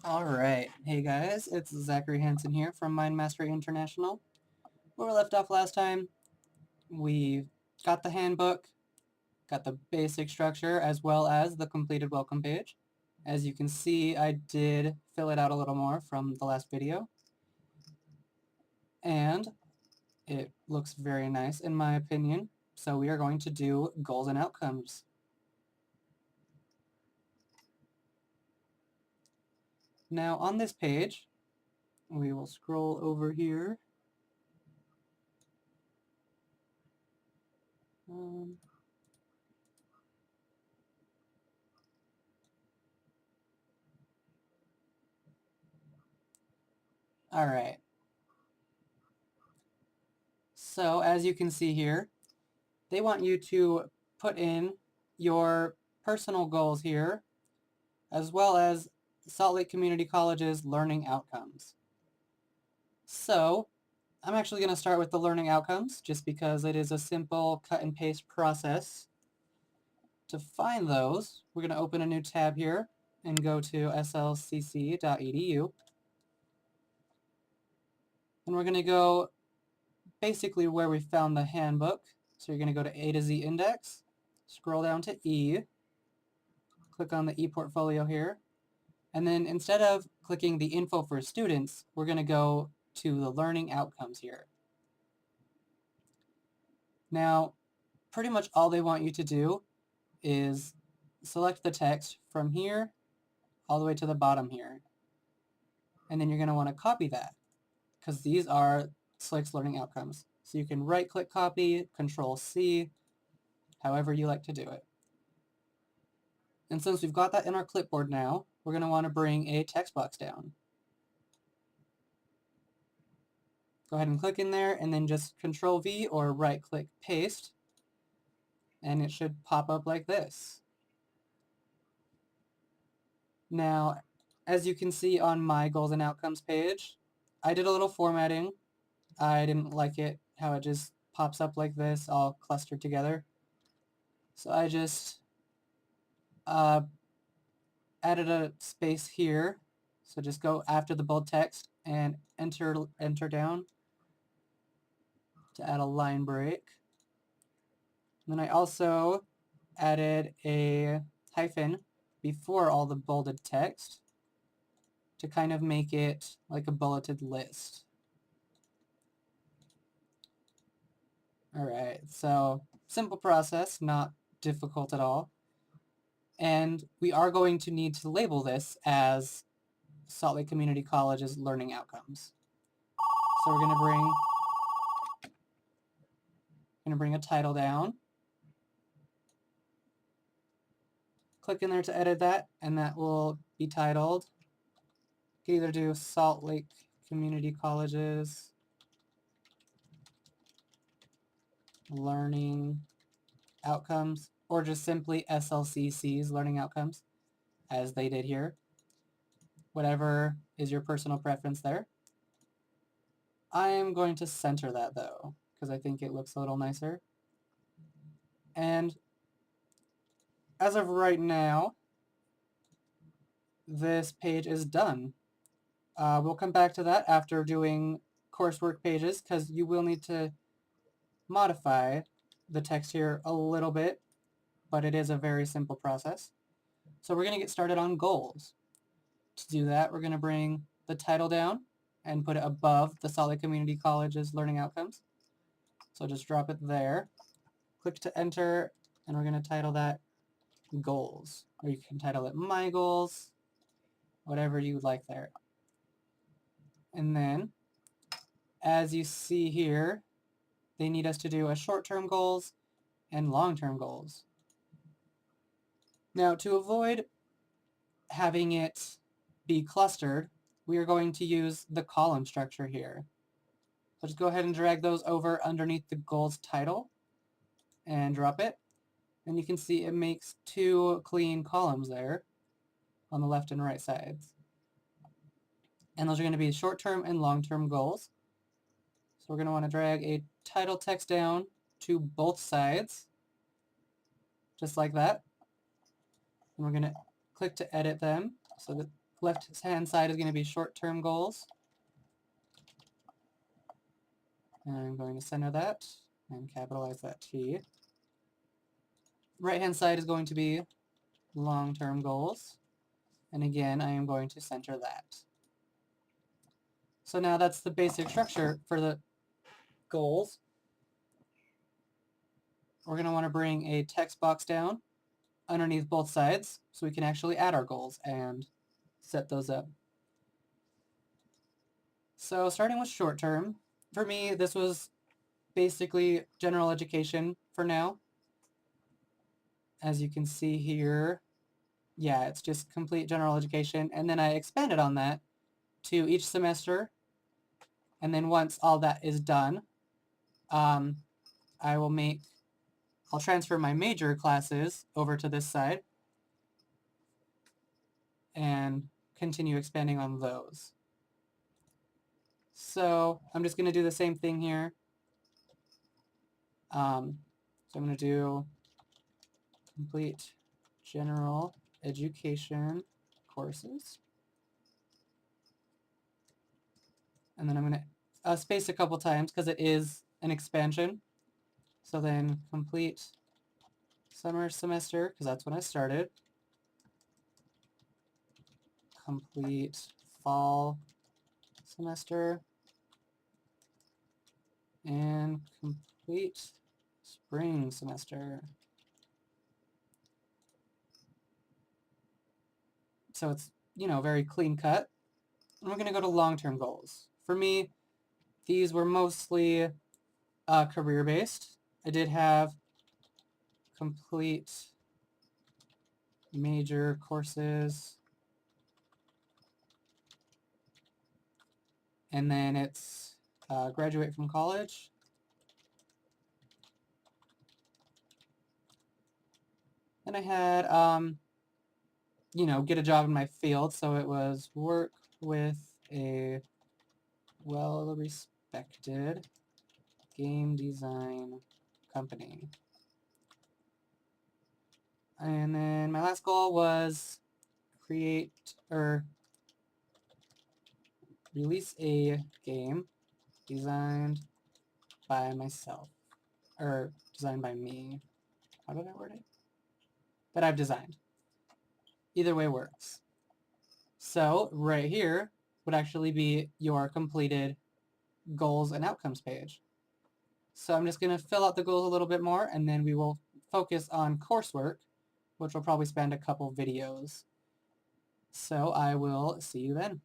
Alright, hey guys, it's Zachary Hansen here from Mind Mastery International. Where we left off last time, we got the handbook, got the basic structure, as well as the completed welcome page. As you can see, I did fill it out a little more from the last video, and it looks very nice in my opinion. So we are going to do goals and outcomes. Now on this page, we will scroll over here. Alright, so as you can see here, they want you to put in your personal goals here, as well as Salt Lake Community College's learning outcomes. So I'm actually going to start with the learning outcomes, just because it is a simple cut and paste process. To find those, we're going to open a new tab here and go to slcc.edu. And we're going to go basically where we found the handbook. So you're going to go to A to Z index, scroll down to E, click on the ePortfolio here, and then instead of clicking the info for students, we're going to go to the learning outcomes here. Now, pretty much all they want you to do is select the text from here all the way to the bottom here. And then you're going to want to copy that, because these are SLIC's learning outcomes. So you can right-click copy, Control-C, however you like to do it. And since we've got that in our clipboard now, we're going to want to bring a text box down. Go ahead and click in there and then just Control-V or right-click paste, and it should pop up like this. Now, as you can see on my goals and outcomes page, I did a little formatting. I didn't like it how it just pops up like this, all clustered together. So I just added a space here. So just go after the bold text and enter down to add a line break. And then I also added a hyphen before all the bolded text to kind of make it like a bulleted list. Alright, so simple process, not difficult at all. And we are going to need to label this as Salt Lake Community College's learning outcomes. So we're going to bring a title down. Click in there to edit that, and that will be titled. You can either do Salt Lake Community College's learning outcomes, or just simply SLCC's learning outcomes, as they did here. Whatever is your personal preference there. I am going to center that though, because I think it looks a little nicer. And as of right now, this page is done. We'll come back to that after doing coursework pages, because you will need to modify the text here a little bit, but it is a very simple process. So we're going to get started on goals. To do that, we're going to bring the title down and put it above the Salt Lake Community College's learning outcomes. So just drop it there. Click to enter, and we're going to title that goals. Or you can title it my goals, whatever you would like there. And then, as you see here, they need us to do a short-term goals and long-term goals. Now, to avoid having it be clustered, we are going to use the column structure here. So just go ahead and drag those over underneath the goals title and drop it. And you can see it makes two clean columns there on the left and right sides. And those are going to be short-term and long-term goals. So we're going to want to drag a title text down to both sides, just like that. And we're going to click to edit them so that Left-hand side is going to be short-term goals. And I'm going to center that and capitalize that T. Right-hand side is going to be long-term goals. And again, I am going to center that. So now that's the basic structure for the goals. We're going to want to bring a text box down underneath both sides so we can actually add our goals and set those up. So starting with short term, for me this was basically general education for now. As you can see here, yeah, it's just complete general education, and then I expanded on that to each semester, and then once all that is done, I'll transfer my major classes over to this side and continue expanding on those. So I'm just going to do the same thing here. So I'm going to do complete general education courses. And then I'm going to space a couple times because it is an expansion. So then complete summer semester, because that's when I started. Complete fall semester. And complete spring semester. So it's, very clean cut. And we're going to go to long-term goals. For me, these were mostly career-based. I did have complete major courses. And then it's graduate from college. And I had, get a job in my field. So it was work with a well-respected game design company. And then my last goal was create or release a game designed by myself, or designed by me. How did I word it? That I've designed. Either way works. So right here would actually be your completed goals and outcomes page. So I'm just going to fill out the goals a little bit more, and then we will focus on coursework, which will probably span a couple videos. So I will see you then.